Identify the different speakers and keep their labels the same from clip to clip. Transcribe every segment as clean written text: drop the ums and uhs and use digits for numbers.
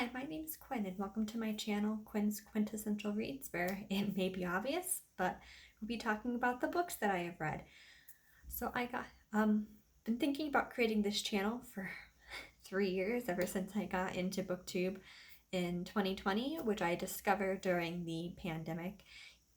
Speaker 1: Hi, my name is Quinn and welcome to my channel, Quinn's Quintessential Reads, where it may be obvious, but we'll be talking about the books that I have read. So I got been thinking about creating this channel for 3 years, ever since I got into BookTube in 2020, which I discovered during the pandemic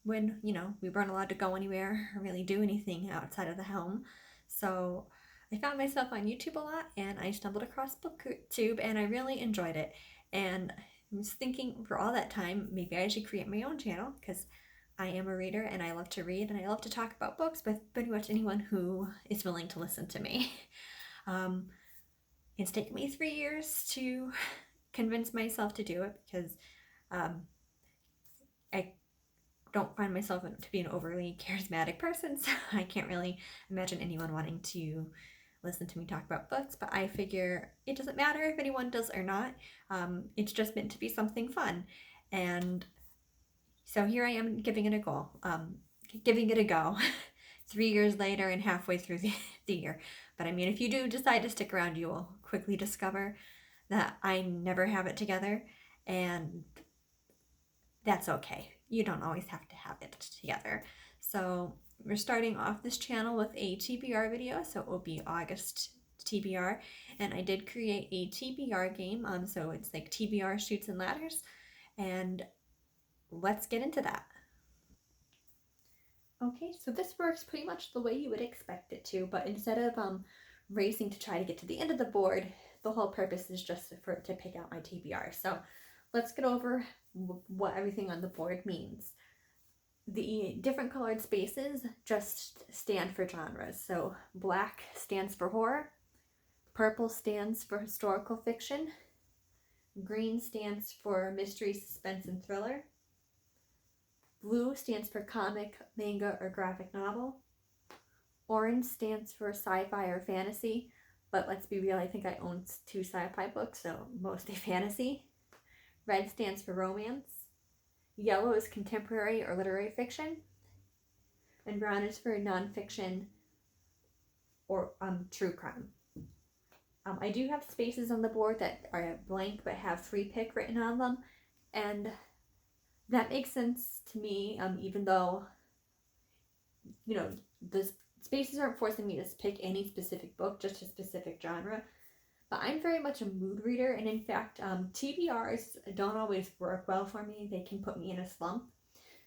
Speaker 1: when, we weren't allowed to go anywhere or really do anything outside of the home. So I found myself on YouTube a lot and I stumbled across BookTube and I really enjoyed it. And I was thinking for all that time, maybe I should create my own channel because I am a reader and I love to read and I love to talk about books with pretty much anyone who is willing to listen to me. Um, it's taken me 3 years to convince myself to do it because I don't find myself to be an overly charismatic person, so I can't really imagine anyone wanting to listen to me talk about books, but I figure it doesn't matter if anyone does or not. It's just meant to be something fun. And so here I am giving it a go. 3 years later and halfway through the year. But I mean, if you do decide to stick around, you will quickly discover that I never have it together, and that's okay. You don't always have to have it together. So we're starting off this channel with a TBR video, so it will be August TBR, and I did create a TBR game, so it's like TBR Shoots and Ladders, and let's get into that. Okay, so this works pretty much the way you would expect it to, but instead of racing to try to get to the end of the board, the whole purpose is just for it to pick out my TBR. So let's get over what everything on the board means. The different colored spaces just stand for genres. So black stands for horror, purple stands for historical fiction, green stands for mystery, suspense, and thriller, blue stands for comic, manga, or graphic novel, orange stands for sci-fi or fantasy, but let's be real, I think I own 2 sci-fi books, so mostly fantasy. Red stands for romance, yellow is contemporary or literary fiction, and brown is for nonfiction or true crime. I do have spaces on the board that are blank but have free pick written on them, and that makes sense to me, even though, the spaces aren't forcing me to pick any specific book, just a specific genre. But I'm very much a mood reader, and in fact, TBRs don't always work well for me. They can put me in a slump.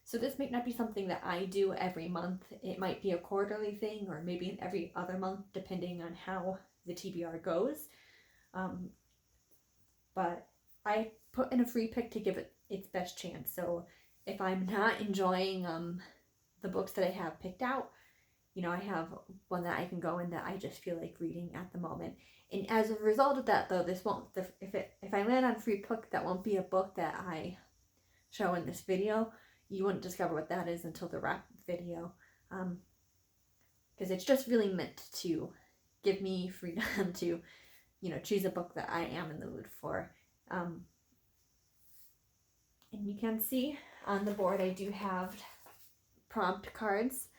Speaker 1: So this might not be something that I do every month. It might be a quarterly thing, or maybe every other month, depending on how the TBR goes. But I put in a free pick to give it its best chance. So if I'm not enjoying the books that I have picked out, I have one that I can go in that I just feel like reading at the moment. And as a result of that, though, this won't, if I land on free pick, that won't be a book that I show in this video. You wouldn't discover what that is until the wrap video, because it's just really meant to give me freedom to, choose a book that I am in the mood for. And you can see on the board I do have prompt cards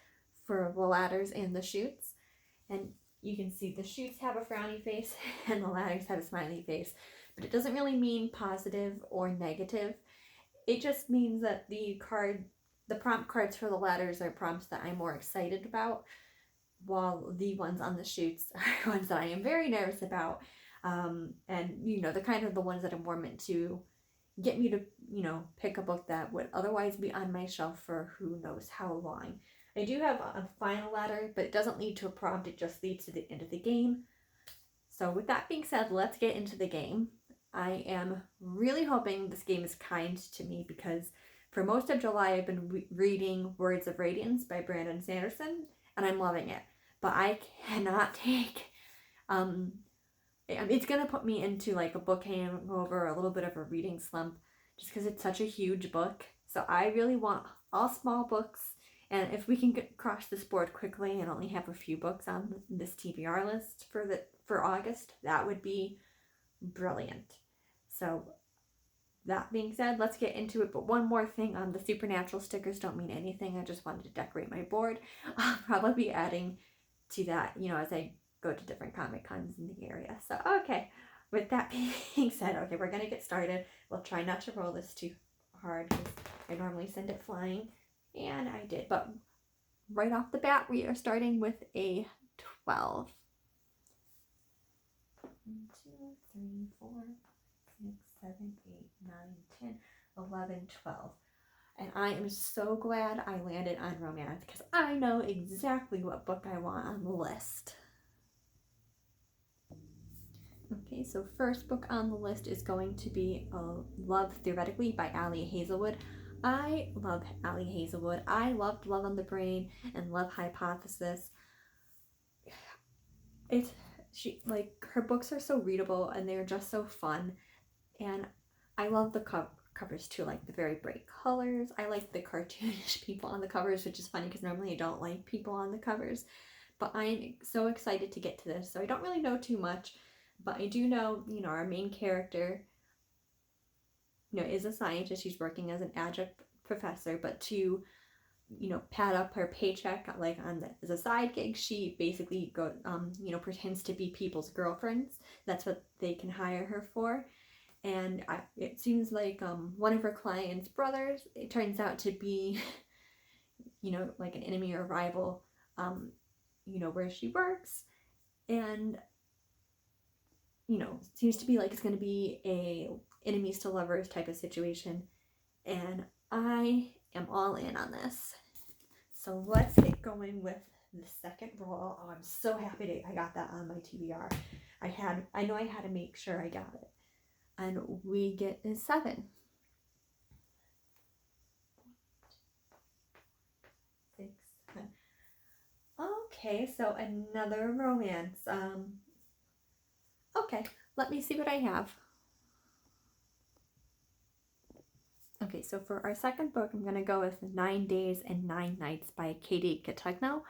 Speaker 1: for the ladders and the shoots, and you can see the shoots have a frowny face and the ladders have a smiley face, but it doesn't really mean positive or negative. It just means that the prompt cards for the ladders are prompts that I'm more excited about, while the ones on the shoots are ones that I am very nervous about, and the kind of the ones that are more meant to get me to pick a book that would otherwise be on my shelf for who knows how long. I do have a final ladder, but it doesn't lead to a prompt, it just leads to the end of the game. So with that being said, let's get into the game. I am really hoping this game is kind to me, because for most of July I've been reading Words of Radiance by Brandon Sanderson, and I'm loving it. But I cannot take, it's going to put me into like a book hangover, a little bit of a reading slump, just because it's such a huge book. So I really want all small books. And if we can get across this board quickly and only have a few books on this TBR list for August, that would be brilliant. So that being said, let's get into it. But one more thing, the supernatural stickers don't mean anything. I just wanted to decorate my board. I'll probably be adding to that, as I go to different Comic Cons in the area. So, okay, with that being said, okay, we're gonna get started. We'll try not to roll this too hard because I normally send it flying, and I did. But right off the bat, we are starting with a 12. 1, 2, 3, 4, 6, 7, 8, 9, 10, 11, 12. And I am so glad I landed on romance because I know exactly what book I want on the list. Okay, so first book on the list is going to be Love Theoretically by Ali Hazelwood. I love Ali Hazelwood. I loved Love on the Brain and Love Hypothesis. Her books are so readable and they're just so fun, and I love the covers too, like the very bright colors. I like the cartoonish people on the covers, which is funny because normally I don't like people on the covers, but I'm so excited to get to this. So I don't really know too much, but I do know, our main character, is a scientist. She's working as an adjunct professor, but to pad up her paycheck, like as a side gig, she basically pretends to be people's girlfriends. That's what they can hire her for. And it seems like one of her clients' brothers, it turns out to be, like an enemy or rival, where she works. And, seems to be like it's going to be a enemies to lovers type of situation. And I am all in on this. So let's get going with the second roll. Oh, I'm so happy I got that on my TBR. I know I had to make sure I got it. And we get a 7. 6, 7. Okay, so another romance. Okay, let me see what I have. Okay, so for our second book, I'm going to go with 9 Days and 9 Nights by Katie Catugno.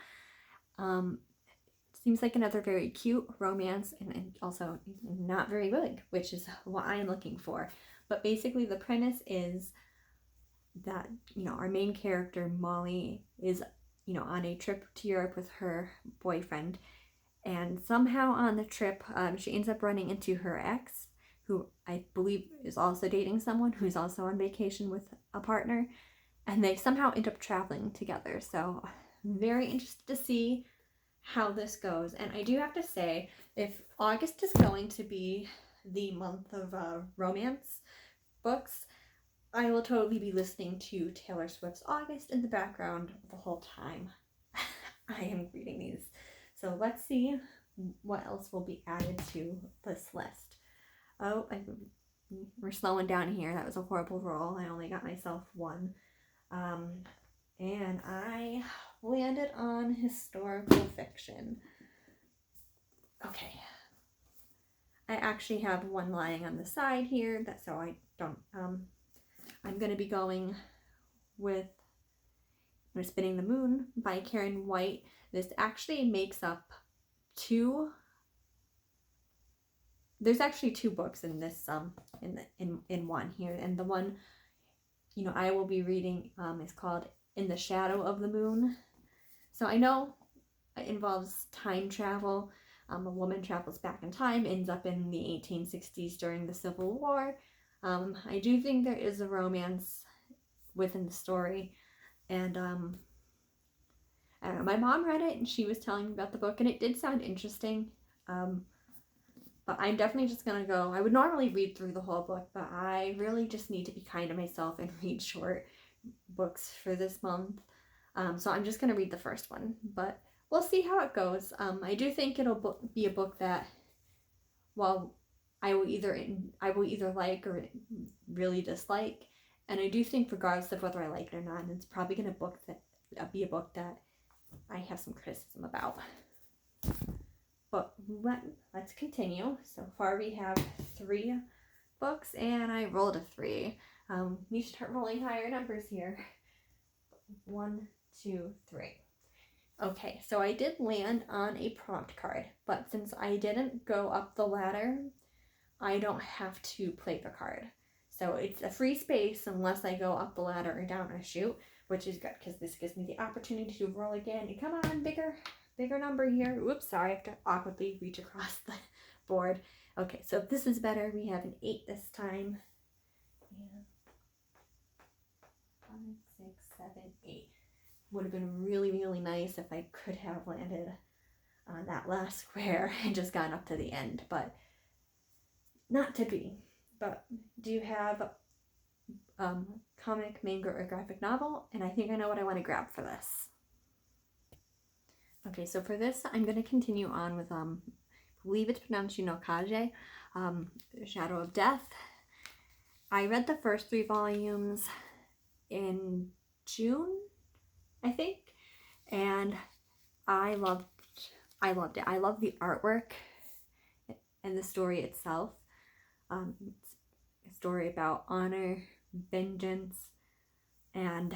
Speaker 1: Seems like another very cute romance and also not very big, which is what I'm looking for. But basically the premise is that, our main character, Molly, is, on a trip to Europe with her boyfriend. And somehow on the trip, she ends up running into her ex, who I believe is also dating someone who's also on vacation with a partner. And they somehow end up traveling together. So I'm very interested to see how this goes. And I do have to say, if August is going to be the month of romance books, I will totally be listening to Taylor Swift's August in the background the whole time I am reading these. So let's see what else will be added to this list. Oh, we're slowing down here. That was a horrible roll. I only got myself 1. And I landed on historical fiction. Okay. I actually have 1 lying on the side here, that's so I don't, I'm going to be going with Spinning the Moon by Karen White. This actually makes up 2. There's actually 2 books in this, in one here, and the one, I will be reading is called In the Shadow of the Moon. So I know it involves time travel. A woman travels back in time, ends up in the 1860s during the Civil War. I do think there is a romance within the story, and I don't know, my mom read it and she was telling me about the book and it did sound interesting. But I'm definitely just gonna go. I would normally read through the whole book, but I really just need to be kind to myself and read short books for this month. So I'm just gonna read the first one, but we'll see how it goes. I do think it'll be a book that, well, I will either like or really dislike, and I do think regardless of whether I like it or not, it's probably gonna be a book that I have some criticism about. But let's continue. So far we have 3 books, and I rolled a 3. You should start rolling higher numbers here. 1, 2, 3. Okay, so I did land on a prompt card, but since I didn't go up the ladder, I don't have to play the card. So it's a free space unless I go up the ladder or down a chute, which is good because this gives me the opportunity to roll again. And come on, bigger number here. Whoops, sorry, I have to awkwardly reach across board. Okay, so if this is better, we have an 8 this time. And 5, 6, 7, 8. Would have been really, really nice if I could have landed on that last square and just gone up to the end, but not to be. But do you have comic, manga, or graphic novel? And I think I know what I want to grab for this. Okay, so for this, I'm going to continue on with, I believe it's pronounced Yunokaje, Shadow of Death. I read the first 3 volumes in June, I think, and I loved it. I love the artwork and the story itself. It's a story about honor, vengeance, and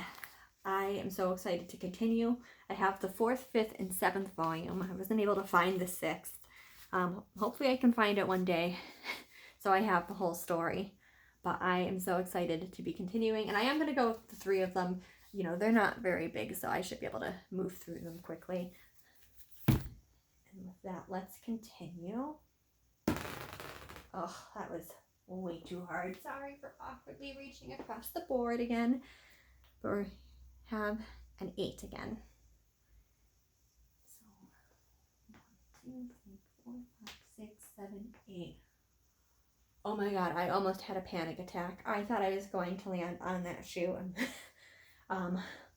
Speaker 1: I am so excited to continue. I have the 4th, 5th, and 7th volume. I wasn't able to find the 6th. Hopefully I can find it one day so I have the whole story. But I am so excited to be continuing, and I am going to go with the 3 of them. You know, they're not very big, so I should be able to move through them quickly. And with that, let's continue. Oh, that was way too hard. Sorry for awkwardly reaching across the board again. But we have an 8 again. So 1, 2, 3, 4, 5, 6, 7, 8. Oh my god, I almost had a panic attack. I thought I was going to land on that shoe.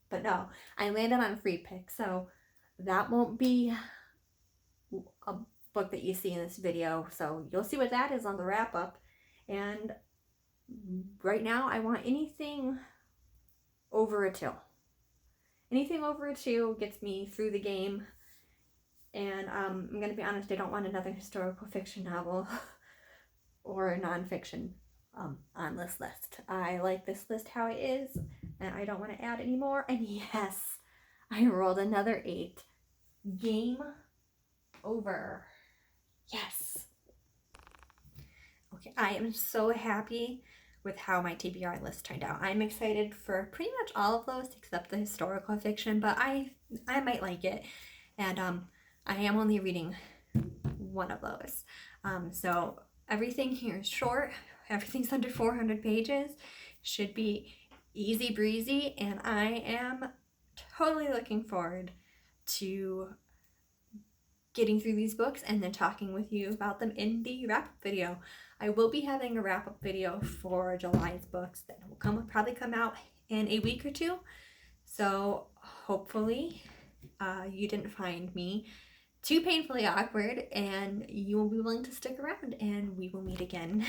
Speaker 1: But no, I landed on Free Pick, so that won't be a book that you see in this video. So you'll see what that is on the wrap up. And right now I want anything over a 2. Anything over a 2 gets me through the game. And I'm going to be honest, I don't want another historical fiction novel or a nonfiction on this list. I like this list how it is, and I don't want to add any more. And yes, I rolled another 8. Game over. Yes. Okay, I am so happy with how my TBR list turned out. I'm excited for pretty much all of those except the historical fiction, but I might like it. And I am only reading one of those. So everything here is short. Everything's under 400 pages. Should be easy breezy, and I am totally looking forward to getting through these books and then talking with you about them in the wrap-up video. I will be having a wrap-up video for July's books that will probably come out in a week or 2. So hopefully you didn't find me too painfully awkward, and you will be willing to stick around, and we will meet again